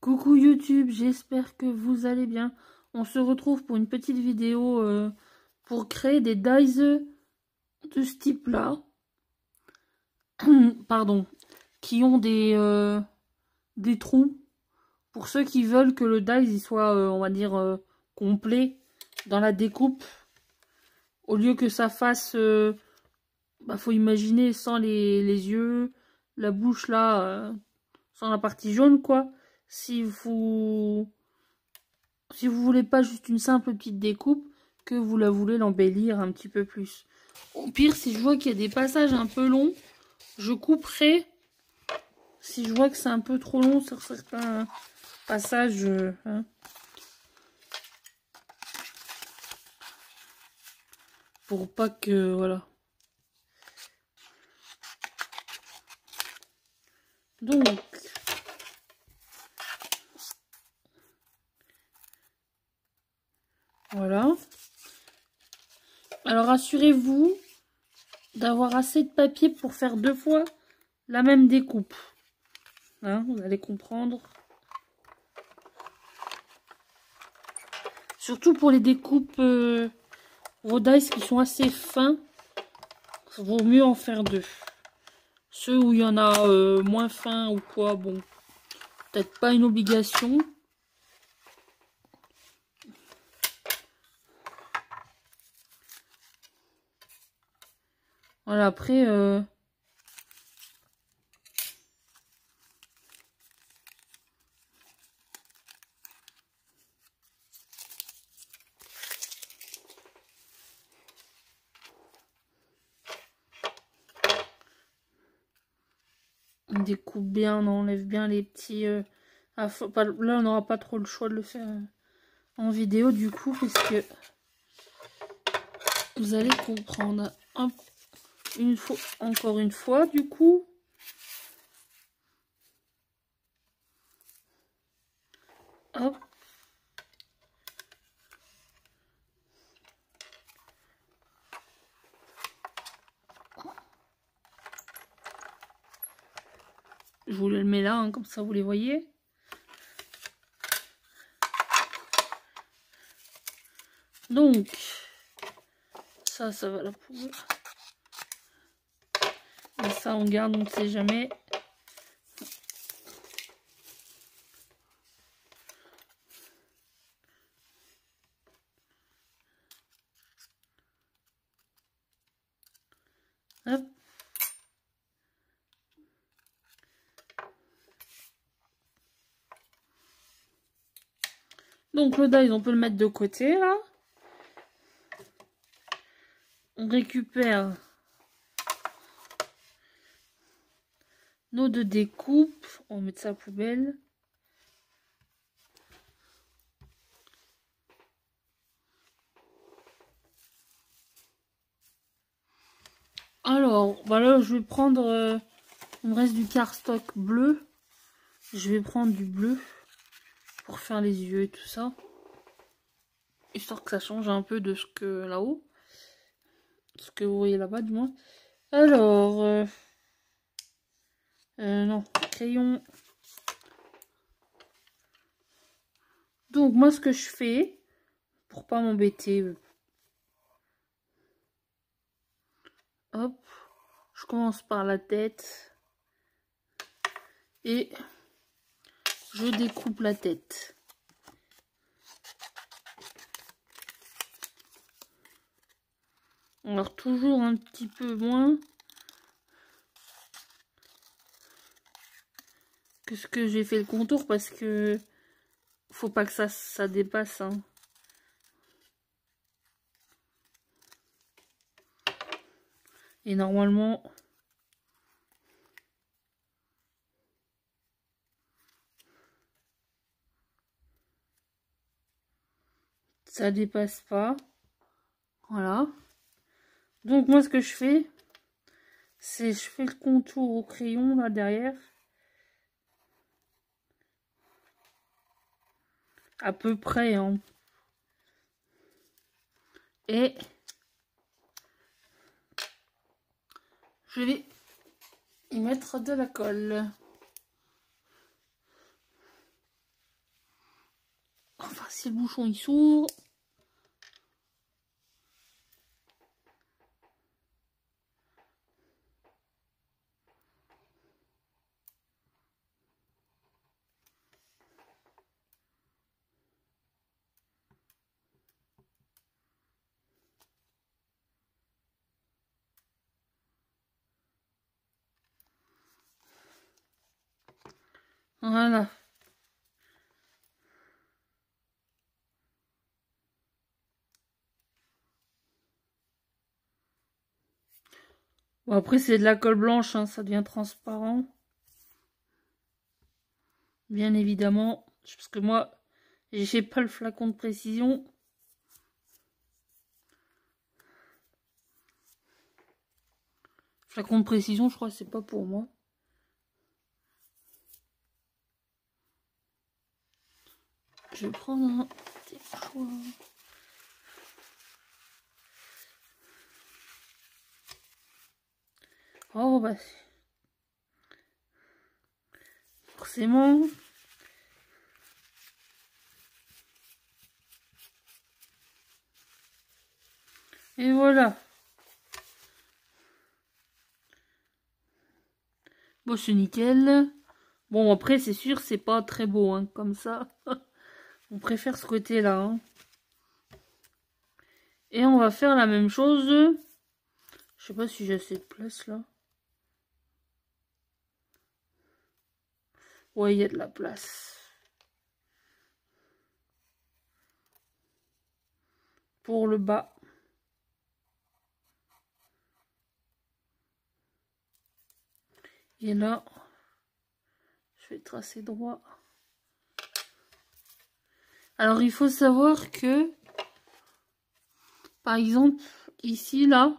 Coucou YouTube, j'espère que vous allez bien. On se retrouve pour une petite vidéo pour créer des dies de ce type-là. Pardon. Qui ont des trous. Pour ceux qui veulent que le dies il soit, on va dire, complet dans la découpe. Au lieu que ça fasse, faut imaginer sans les yeux, la bouche là, sans la partie jaune quoi. Si vous voulez pas juste une simple petite découpe, que vous la voulez l'embellir un petit peu plus. Au pire, si je vois qu'il y a des passages un peu longs, je couperai. Si je vois que c'est un peu trop long sur certains passages, pour pas que, voilà. Donc, voilà. Alors, assurez-vous d'avoir assez de papier pour faire 2 fois la même découpe. Hein, vous allez comprendre. Surtout pour les découpes vos dies qui sont assez fins, vaut mieux en faire 2. Ceux où il y en a moins fins ou quoi, bon, peut-être pas une obligation. Voilà, après, on découpe bien, on enlève bien les petits... là, on n'aura pas trop le choix de le faire en vidéo, du coup, parce que vous allez comprendre. Encore une fois, du coup. Hop. Je vous le mets là, hein, comme ça vous les voyez. Donc, ça va la poubelle. Et ça, on garde, on ne sait jamais. Hop. Donc le dies, on peut le mettre de côté là. On récupère nos 2 découpes. On met ça à la poubelle. Alors, voilà, je vais prendre... il me reste du cardstock bleu. Je vais prendre du bleu pour faire les yeux et tout ça. Histoire que ça change un peu de ce que là-haut. Ce que vous voyez là-bas, du moins. Alors... non, crayon. Donc, moi, ce que je fais, pour pas m'embêter... hop. Je commence par la tête. Et je découpe la tête. Alors toujours un petit peu moins que ce que j'ai fait le contour parce que faut pas que ça dépasse. Hein. Et normalement ça dépasse pas. Voilà. Donc moi ce que je fais, c'est je fais le contour au crayon là derrière. À peu près. Hein. Et je vais y mettre de la colle. Enfin, si le bouchon il s'ouvre. Voilà. Bon, après, c'est de la colle blanche, hein, ça devient transparent. Bien évidemment. Parce que moi, j'ai pas le flacon de précision. Flacon de précision, je crois que c'est pas pour moi. Je vais prendre un petit choix. Oh, bah. Forcément. Et voilà. Bon, c'est nickel. Bon, après, c'est sûr, c'est pas très beau, hein, comme ça. On préfère ce côté-là. Hein. Et on va faire la même chose. Je sais pas si j'ai assez de place, là. Ouais, il y a de la place. Pour le bas. Et là, je vais tracer droit. Alors, il faut savoir que, par exemple, ici, là,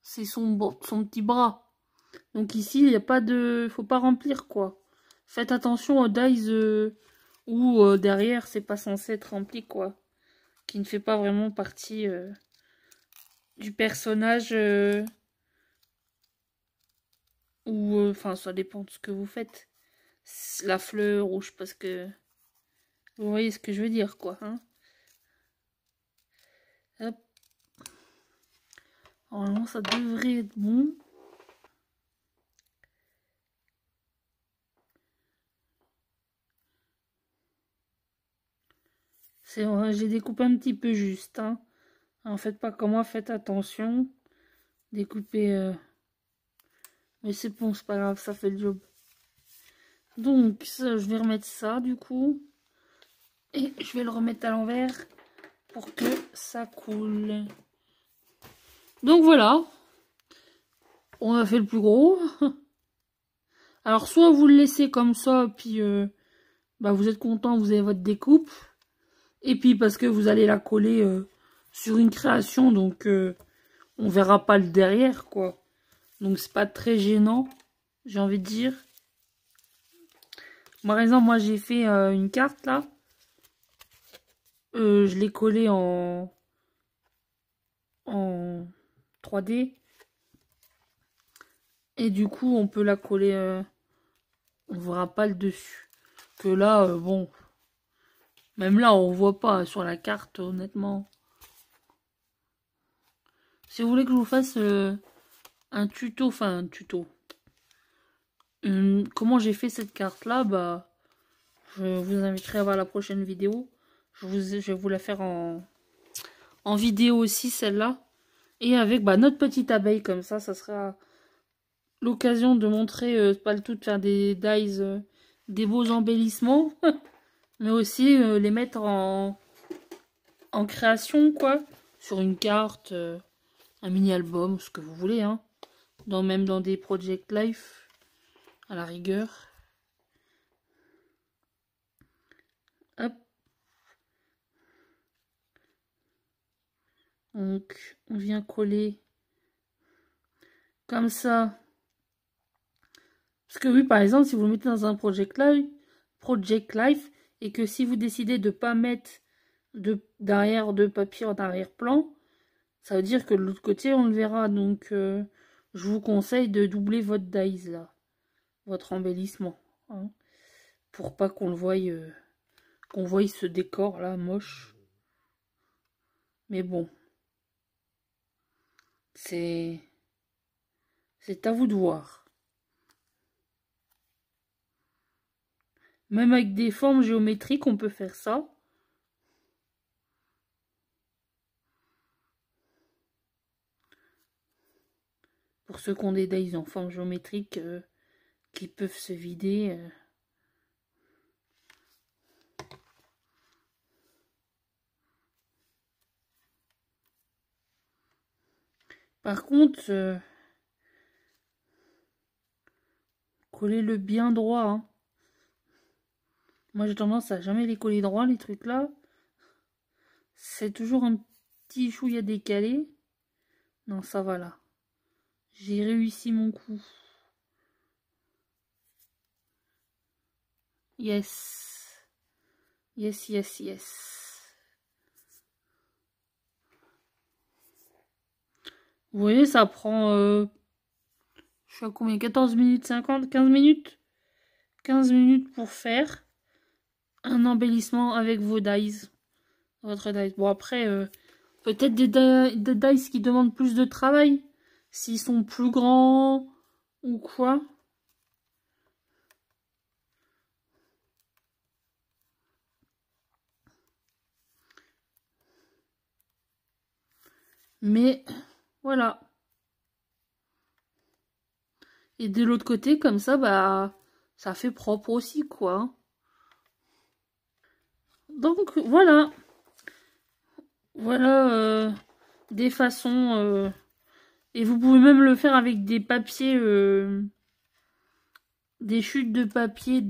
c'est son petit bras. Donc ici, il n'y a pas de... faut pas remplir, quoi. Faites attention aux dies où derrière, c'est pas censé être rempli, quoi. Qui ne fait pas vraiment partie du personnage. Ou, enfin, ça dépend de ce que vous faites. La fleur, ou je sais pas ce que... Vous voyez ce que je veux dire, quoi. Hein. Hop. Normalement, ça devrait être bon. C'est vrai, j'ai découpé un petit peu juste. Hein. En faites pas comme moi, faites attention. Découpez... Mais c'est bon, c'est pas grave, ça fait le job. Donc, ça, je vais remettre ça, du coup. Et je vais le remettre à l'envers pour que ça coule. Donc, voilà. On a fait le plus gros. Alors, soit vous le laissez comme ça, puis bah, vous êtes content, vous avez votre découpe. Et puis, parce que vous allez la coller sur une création, donc on verra pas le derrière, quoi. Donc, c'est pas très gênant, j'ai envie de dire. Par exemple, moi, j'ai fait une carte, là. Je l'ai collée en 3D. Et du coup, on peut la coller... on verra pas le dessus. Que là, bon... Même là, on voit pas sur la carte, honnêtement. Si vous voulez que je vous fasse un tuto, enfin un tuto. Comment j'ai fait cette carte-là, bah... Je vous inviterai à voir la prochaine vidéo. Je vais vous la faire en vidéo aussi, celle-là. Et avec bah, notre petite abeille, comme ça sera l'occasion de montrer, pas le tout, de faire des dies, des beaux embellissements. Mais aussi les mettre en création, quoi. Sur une carte, un mini-album, ce que vous voulez, hein. Même dans des Project Life, à la rigueur. Hop. Donc, on vient coller comme ça. Parce que oui, par exemple, si vous le mettez dans un Project Life, et que si vous décidez de ne pas mettre derrière de papier en arrière-plan, ça veut dire que de l'autre côté, on le verra. Donc, je vous conseille de doubler votre dies, là. Votre embellissement. Hein, pour pas qu'on le voie qu'on voit ce décor là moche. Mais bon. C'est à vous de voir. Même avec des formes géométriques, on peut faire ça. Pour ceux qui ont des dies en forme géométrique qui peuvent se vider. Par contre, collez-le bien droit. Hein. Moi, j'ai tendance à jamais les coller droit, les trucs là. C'est toujours un petit chouïa décalé. Non, ça va là. J'ai réussi mon coup. Yes. Yes, yes, yes. Vous voyez, ça prend... je suis à combien? 14 minutes 50? 15 minutes? 15 minutes pour faire un embellissement avec vos dies. Votre dice. Bon, après, peut-être des dice qui demandent plus de travail. S'ils sont plus grands ou quoi. Mais voilà. Et de l'autre côté, comme ça, bah, ça fait propre aussi, quoi. Donc, voilà. Voilà des façons. Et vous pouvez même le faire avec des papiers, des chutes de papier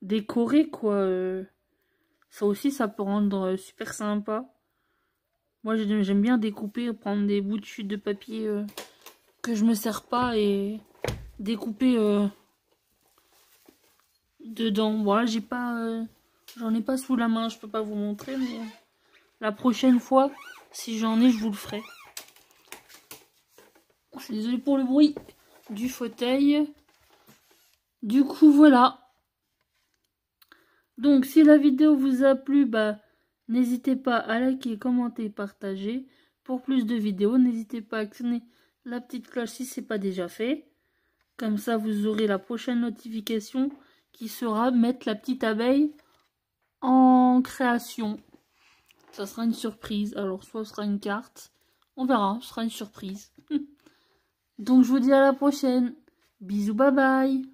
décorées, quoi. Ça aussi, ça peut rendre super sympa. Moi, j'aime bien découper, prendre des bouts de chutes de papier que je me sers pas et découper dedans. Voilà, j'ai pas, j'en ai pas sous la main, je peux pas vous montrer, mais la prochaine fois, si j'en ai, je vous le ferai. Je suis désolée pour le bruit du fauteuil. Du coup, voilà. Donc, si la vidéo vous a plu, bah, n'hésitez pas à liker, commenter, partager. Pour plus de vidéos, n'hésitez pas à actionner la petite cloche si ce n'est pas déjà fait. Comme ça, vous aurez la prochaine notification qui sera mettre la petite abeille en création. Ça sera une surprise. Alors, soit ce sera une carte. On verra, ce sera une surprise. Donc, je vous dis à la prochaine. Bisous, bye bye.